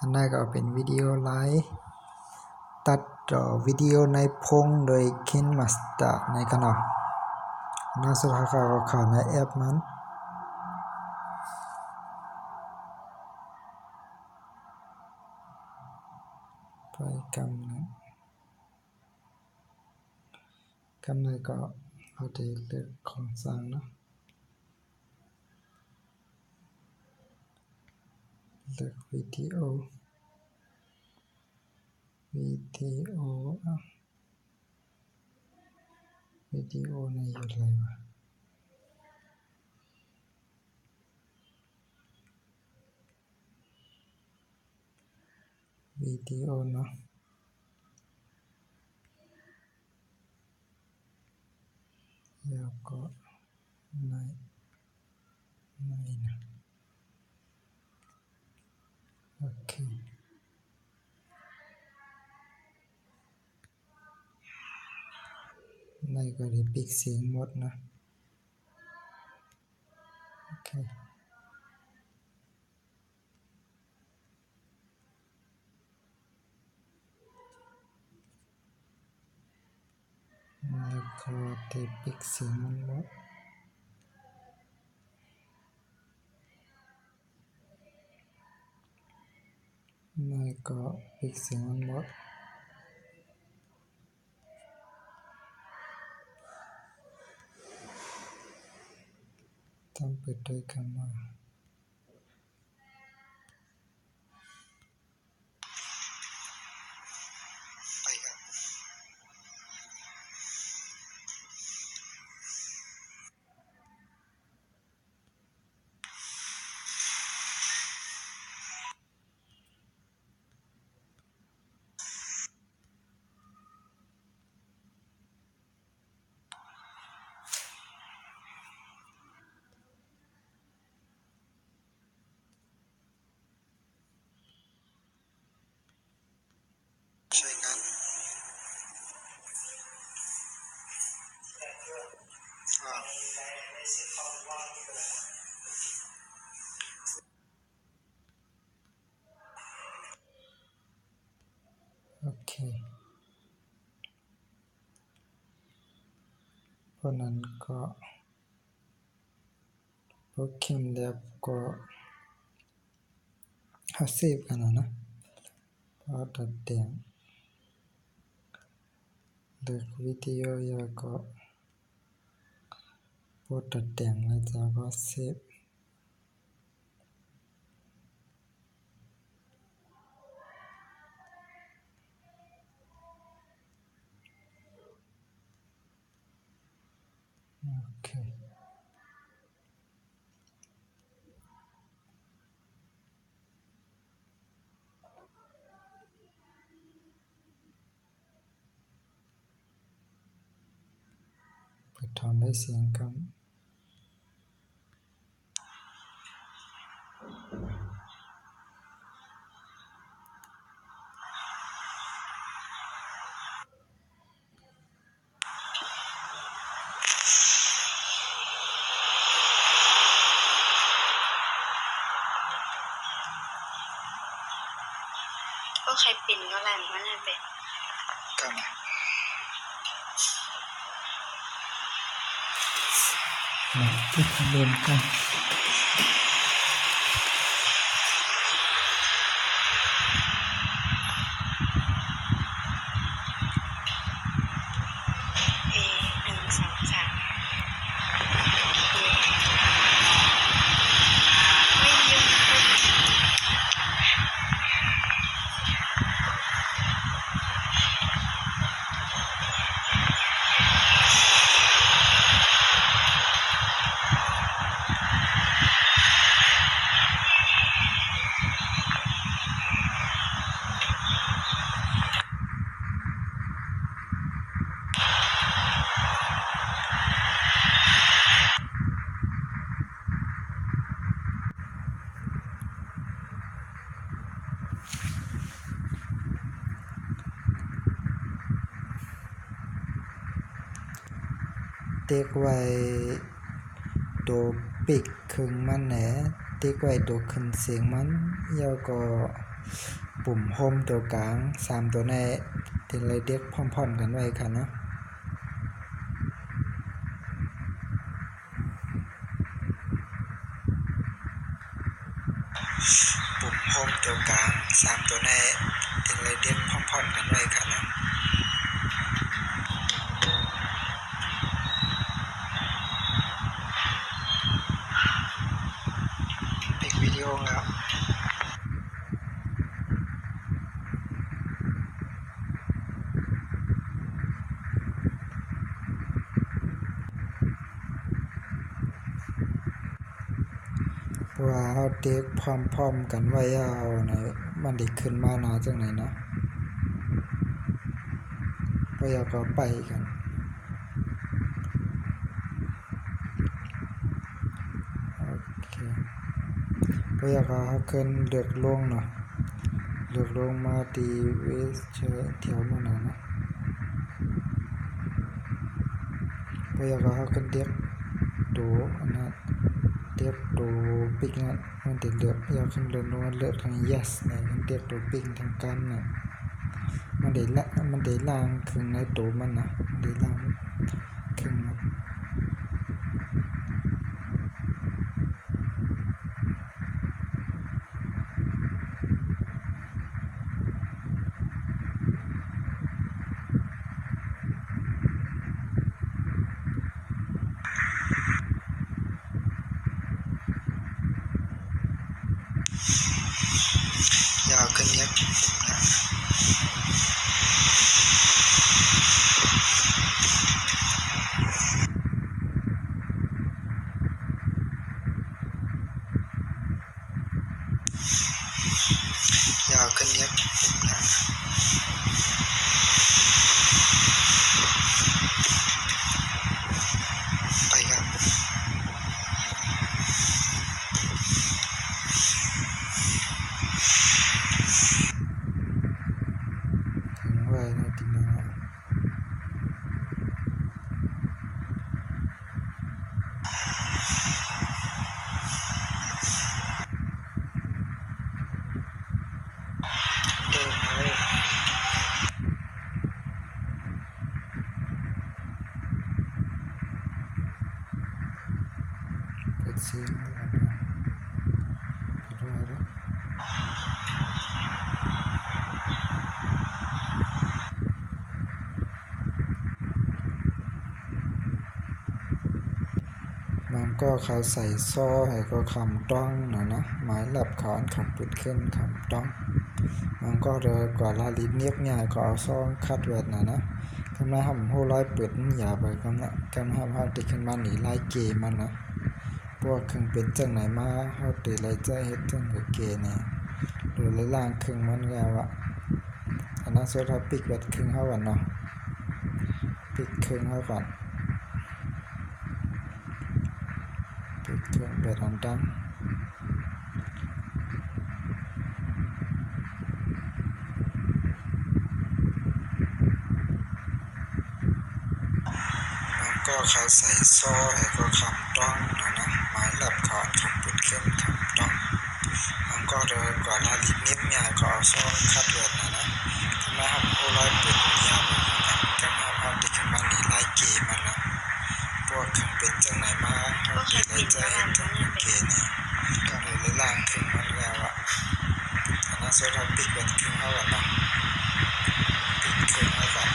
อันนั้นก็เป็นวิดีโอไลฟ์ตัดต่อวิดีโอในพงโดย KineMaster ในกันเนาะน่าสุดท้ายก็เข้าในแอปมันไปกำเลยก็เอาได้เลือกของสร้างเนาะเลือกวิดีโอในอยู่เลยวะวิดีโอเนาะแล้วก็ในนะโอเคในก็ได้ปิดเสียงหมดนะโอเคแล้วก็ได้ปิดเสียงมันหมดแล้วก็ปิดเสียงมันหมดต้องเปิดด้วยกันมาไปครับใช้งานโอเคเพราะนั้นก็โปรแกรมแล้วก็เซฟกันนะพอตัดแต่งเลือกวิดีโอแล้วก็พอตัดแต่งแล้วจะก็เซฟโอเคเปิดทำได้เสียงกันก็ใครปิ่นก็แหลมมันเป็นกันมาที่เริ่มกันเด็กไว้ตัวปิกครึ่งมันแหนเด็กไว้ตัวขึ้นเสียงมันแล้วก็ ปุ่มโฮมตัวกลาง3ตัวในที่เราเด็กพร้อมๆกันไว้ค่ะเนาะปุ่มโฮมตัวกลาง3ตัวในที่เราเด็กพร้อมๆกันไว้ค่ะเนาะปิดวิดีโอแล้วว่าเฮาเด็กพร้อมๆกันไว้เอานะมันได้ขึ้นมาหน้าจังไหนนะก็อยากก็ไปกันโอเคก็อยากก็เกินเลือกลงเนาะเลือกลงมาที่เวสเชแถวมันนะก็อยากก็เกินเด็กตัวอันนั้นเด็กตัวปิกนะมันติเลือกอยากขึ้นเลือกลงเลือกทาง yes เนี่ยเด็กตัวปิกทางกันน่ะมันได้ล่างขึ้นในตัวมันนะได้ล่างขึ้นนะยาวขึ้นเยอะนะยาวขึ้นเยอะนะไปครับถึงไว้นะทีนี้เดินเลยเปิดเสียงแล้วนะเปิดไว้แล้วมันก็เขาใส่ซ้อให้ก็คำต้องนะหมายหลับเขาอันคำปิดขึ้นคำต้องมันก็เลยกว่าลาลิเนียบง่ายก็เอาซ้อคัดเวทนะคำนั้นทำโหร้อยเปิดอย่าไปคำนั้นคำทำเขาติดขึ้นมาหนีไล่เกมมันนะพวกเครื่องเป็นจังไหนมาเขาติดไล่ใจเฮ็ดจังกับเกเนี่ยหรือไล่ล่างเครื่องมันแล้วอะอันนั้นสุดท้ายปิดเวทเครื่องเขาก่อนเนาะปิดเครื่องเขาก่อนปิดเครื่องเวทอันดังก็เขาใส่ซ้อให้ก็คำต้องนะหมายหลับเขาอันคำปิดเครื่องคำต้องมันก็เลยกว่าลาลิเนียบง่ายก็เอาซ้อคัดเวทนะทำไมทำโหร้อยเปิดอย่าไปคำนั้นคำนั้นเขาติดขึ้นมาหนีไล่เกมมันนะพวกเครื่องเป็นจังไหนมาเขาติดไล่ใจเฮ็ดจังกับเกเนี่ยก็เลยล่างเครื่องมันแล้วอะอันนั้นสุดท้ายปิดเวทเครื่องเขาก่อนเนาะปิดเครื่องเขาก่อน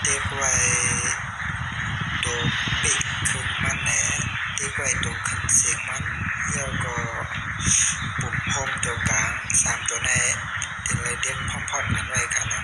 เด็กไว้ตัวปิดขึ้นมันแหนเด็กไว้ตัวขึ้นเสียงมันแล้วก็ปุ่มโฮมตัวกลาง3ตัวในที่เราเด็กพร้อมๆกันไว้กันนะ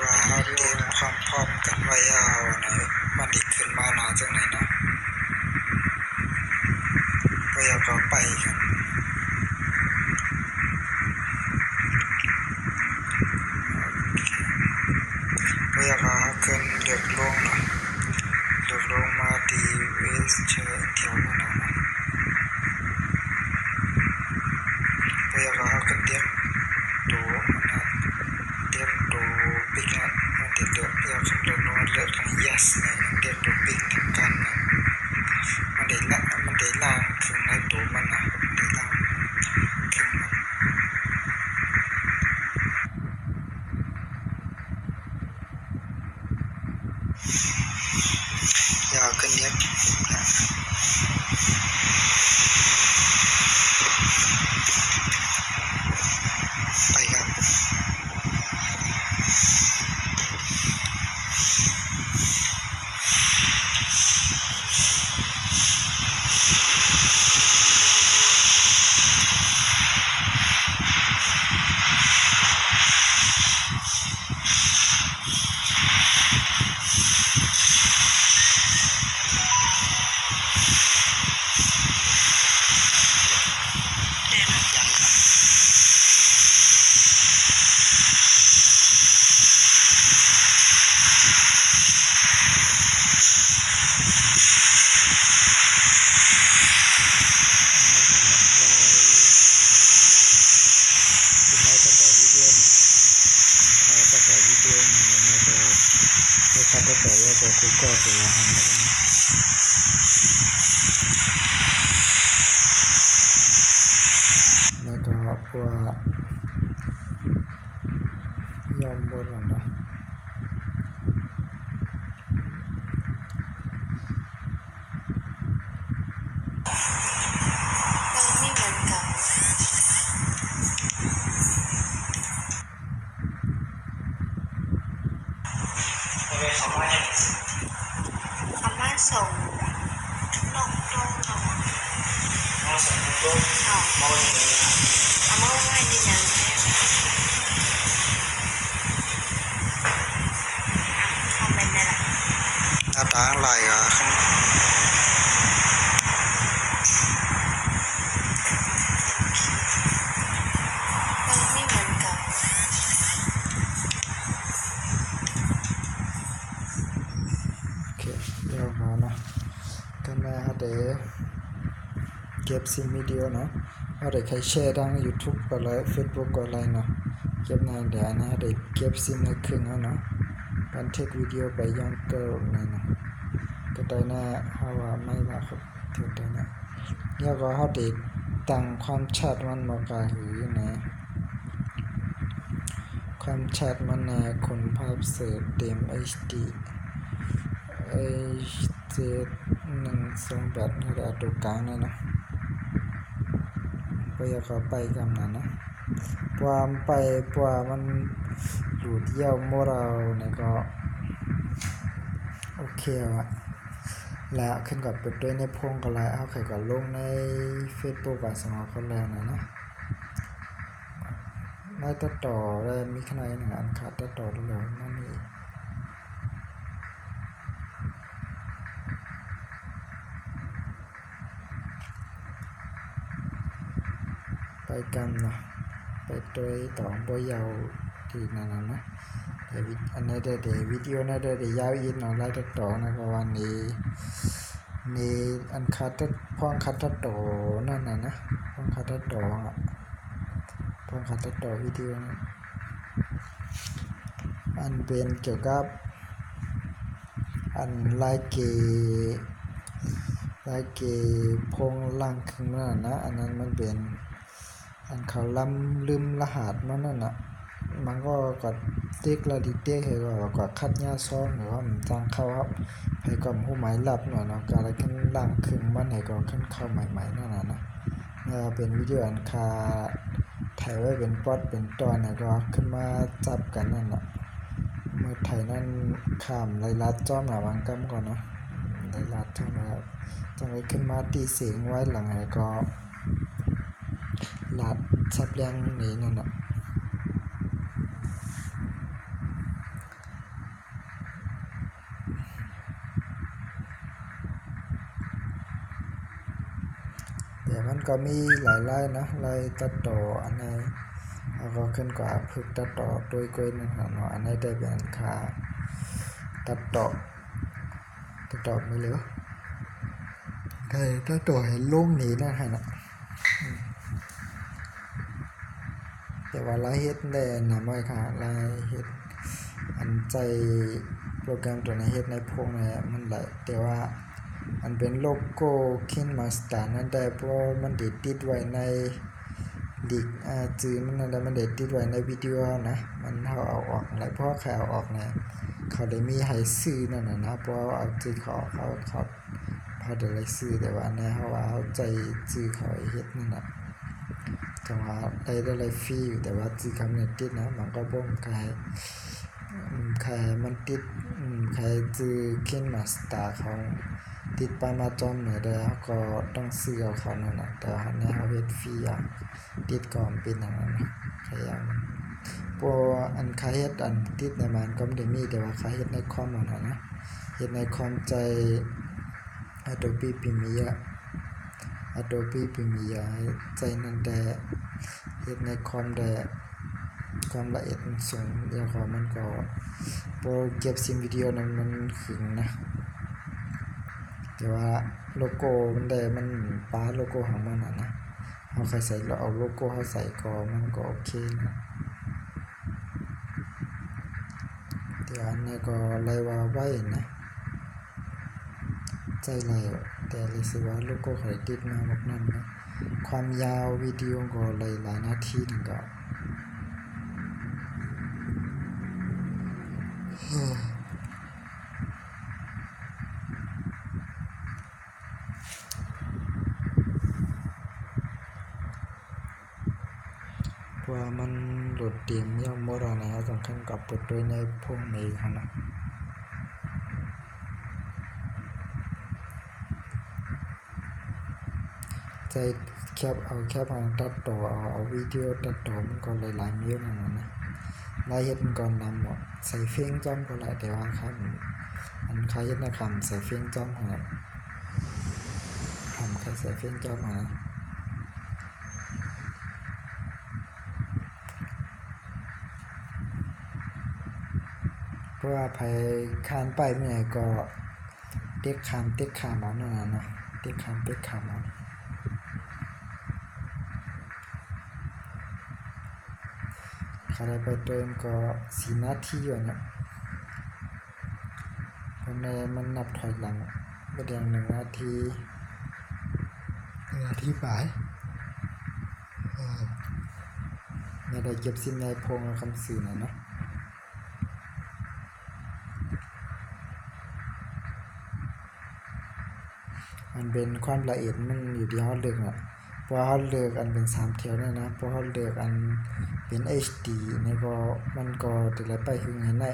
ว่าเราเด็กพร้อมๆกันไว้เอานะมันได้ขึ้นมาหน้าจังไหนนะ กันพยากรณ์ขึ้นเลือกลงนะเลือกลงมาที่เวสเชอร์เที่ยวนั่นนะพยากรณ์ขึ้นเดียกตัวนะเดียกตัวปิกนะมันติดเลือกพยากรณ์เลือกลงเลือกทาง yes เนี่ยเดียกตัวปิกทำกันนะมันได้ล่างขึ้นในตัวมันนะได้ล่างขึ้นมันยาวขึ้นเยอะไปครับก็ตัวละหันแล้วก็พวกยอมบนนะไม่เหมือนกับอาม่าส่งนกโต้หรออาส่งนกโต้อาม่าไม่ดีจังทำเป็นไงล่ะหน้าตาลายอ่ะไม่เหมือนกับโอเคเดี๋ยวมานะกันนะเดี๋ยวเก็บซิมวิดีโอนะเดี๋ยวใครแชร์ทาง YouTube ก็เลย Facebook ก็เลยนะเก็บในเดี๋ยวนะเดี๋ยวเก็บซิมในเครื่องนะบันทึกวิดีโอไปยังเกินนะก็ได้นะฮาว่าไม่ละครับถึงได้นะแล้วก็เขาได้ตั้งความชัดมันมากาหือนะความชัดมันนะคนภาพเสิร์ชเต็ม HD H128นี่แหละตัวกลางเลยนะก็อยากเข้าไปกันนะความไปกว่ามันหลุดเยี่ยวโมเราเนี่ยก็โอเคว่ะแล้วขึ้นกับเปิดด้วยในพงก็ไลน์เอาใครก็ลงใน Facebook กับสมาคมแล้วนะได้ตัดต่อได้มีขนาดหนึ่งอันขาดตัดต่อด้วยแล้วนั่นนี่ไปกันนะไปด้วยต่อบ่ยาวที่นั่นนะเดี๋ยวอันนี้เดี๋ยววิดีโอนะเดี๋ยวยาวอีกหน่อยไล่ตัดต่อนะก็วันนี้นี่อันคัดพ่องคัดตัดต่อนั่นนะพ่องคัดตัดต่ออ่ะพ่องคัดตัดต่อวิดีโอนะอันเป็นเกี่ยวกับอันไล่เกพงล่างขึ้นมานะอันนั้นมันเป็นอันเขาลืมรหัสมันนั่นน่ะมันก็กดติ๊กละดิเต๊กให้ก็คัดหญ้าซ่องหรือว่ามันจังเข้าครับให้กับผู้หมายลับหน่อยเนาะการขึ้นล่างขึ้นมันให้ก็ขึ้นเข้าใหม่ๆนั่นน่ะนะเป็นวิดีโออันคาถ่ายไว้เป็นป๊อดเป็นตอนให้ก็ขึ้นมาจับกันนั่นน่ะเมื่อถ่ายนั่นข้ามไล่ลัดจ้อมหน้าบางกำก่อนเนาะไล่ลัดจ้อมนะครับจังไว้ขึ้นมาตีเสียงไว้หลังให้ก็ลัดซับแรงนี้นั่นน่ะม มันก็มีหลายๆนะลายตัดต่ออันไหนแล้วก็ขึ้นกว่าฝึกตัดต่อโดยกวยนึงเนาะอันไหนได้เป็นค่าตัดต่อไม่เหลือใครตัดต่อให้ลงนี้นะให้นะแต่ว่าลายเฮ็ดได้นะบ่ค่ะลายเฮ็ดอันใจโปรแกรมตัวนี้เฮ็ดในพวกนี้มันหลายแต่ว่ามันเป็นโลโก้ KineMaster นั่นได้เพราะมันได้ติดไว้ในดิกจื่อมันนั่นได้มันได้ติดไว้ในวิดีโอนะมันเฮาเอาออกแล้วเพราะใครเอาออกเนี่ยเขาได้มีให้ซื้อนั่นน่ะนะเพราะเอาจื่อเขาพอได้ซื้อแต่ว่าในเฮาว่าเอาใจจื่อเขาเฮ็ดนั่นน่ะจังว่าได้ฟรีอยู่แต่ว่าจื่อคำนี้ติดนะมันก็บ่ใครมันติดใครจื่อ KineMaster ของติดไปมาจอมเนี่ยได้ก็ต้องซื้อเอาเขานั่นน่ะแต่ว่าในเฮาเฮ็ดฟรีติดก่อนเป็นอย่างนั้นนะใครอย่างพวอันใครเฮ็ดอันติดในมันก็ไม่ได้มีแต่ว่าใครเฮ็ดในคอมนั่นน่ะนะเฮ็ดในคอมใจ Adobe Premiere ใจนั่นแต่เฮ็ดในคอมได้ความละเอียดสูงแล้วก็มันก็โปรเก็บซิมวิดีโอนั้นมันขึงนะแต่ว่าโลโก้มันได้มันป้าโลโก้ของมันนะเฮาใครใส่เราเอาโลโก้เฮาใส่ก็มันก็โอเคนะแต่อันนี้ก็เลยว่าไว้นะใจไรแต่รู้สึกว่าโลโก้ใครติดมาแบบนั้นนะความยาววิดีโอก็หลายนาทีนึงก็ว่ามันโหลดเตรียมยาวหมดนะสำคัญกับเปิดด้วยในพวกนี้ครับนะใจแคปเอาตัดต่อเอาวิดีโอตัดต่อมันก็หลายๆมิลนั่นนะรายเฮ็ดมันก็นำหมดใส่เฟ้งจ้อมก็หลายแต่ว่าครับอันใครเฮ็ดในคำใส่เฟ้งจ้อมหาทำใครใส่เฟ้งจ้อมหาเพราะว่าภัยคานไปเมื่อก็เต็กคามเอานั่นน่ะเนาะเต็กคามเอาเขาได้ไปเติมก็4นาทีอยู่เนี่ยมันนับถอยหลังก็เดียง1นาทีไปไม่ได้เก็บซิมในพงคำสื่อนะมันเป็นความละเอียดมันอยู่ที่เฮาเลือกอ่ะพอเฮาเลือกอันเป็น3แถวเนี่ยนะพอเฮาเลือกอันเป็น HD นี่ก็มันก็จะได้ไปถึงเห็นได้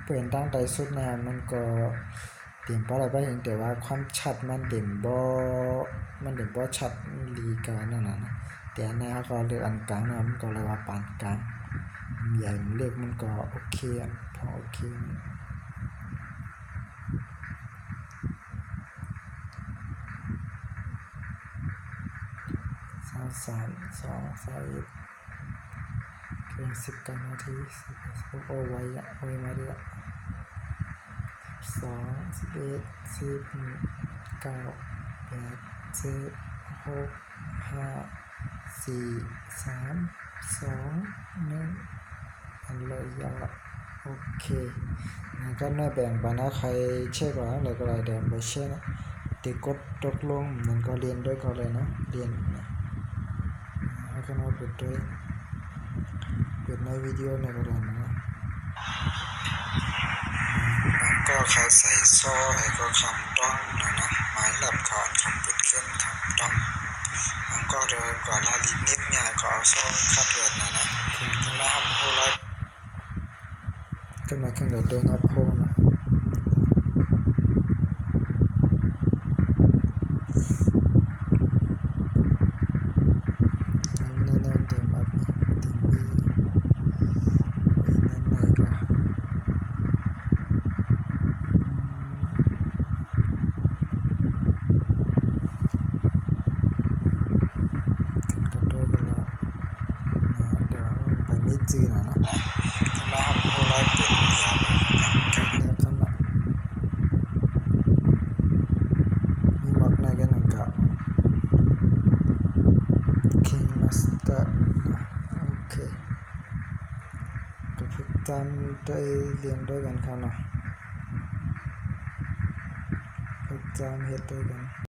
เปลี่ยนตั้งใดสุดนะมันก็เตรียมบ่ได้ไปเห็นแต่ว่าความชัดมันเด่นบ่ชัดลีกานั่นน่ะนะแต่อันนี้เฮาก็เลือกอันกลางนะมันก็เรียกว่าปานกลางใหญ่เลือกมันก็โอเคพอโอเค3 2 1เพียง19นาทีโอ้ไว้มาดิ2 11 10 9 8 7 6 5 4 3 2 1อันเลยยาวโอเคก็น่าแบ่งปันนะใครเช็คว่าอะไรก็ได้เดี๋ยวไปเช็คนะติดกดตกลงมันก็เรียนด้วยก็เลยนะเรียนนะแล้วก็มาเปิดในวิดีโอในก็ได้นะก็เขาใส่โซ่ให้ก็คำต้องนะหมายหลับขอนคำเปิดขึ้นคำต้องมันก็เดินกว่าลาลินิดเนี่ยก็เอาโซ่คัดเวิร์ดนะคือมาทำโฮไลท์ก็มาขึ้นกับเดินอัพโฮนะ จื้อนะนะ ทำไมครับโอ้ร้อยเปลี่ยนเดียว แล้วก็นะมีมักในกันนะกับ King Master นะโอเคก็ฝึกตามได้เรียนด้วยกันครับเนาะฝึกตามเฮ็ดด้วยกัน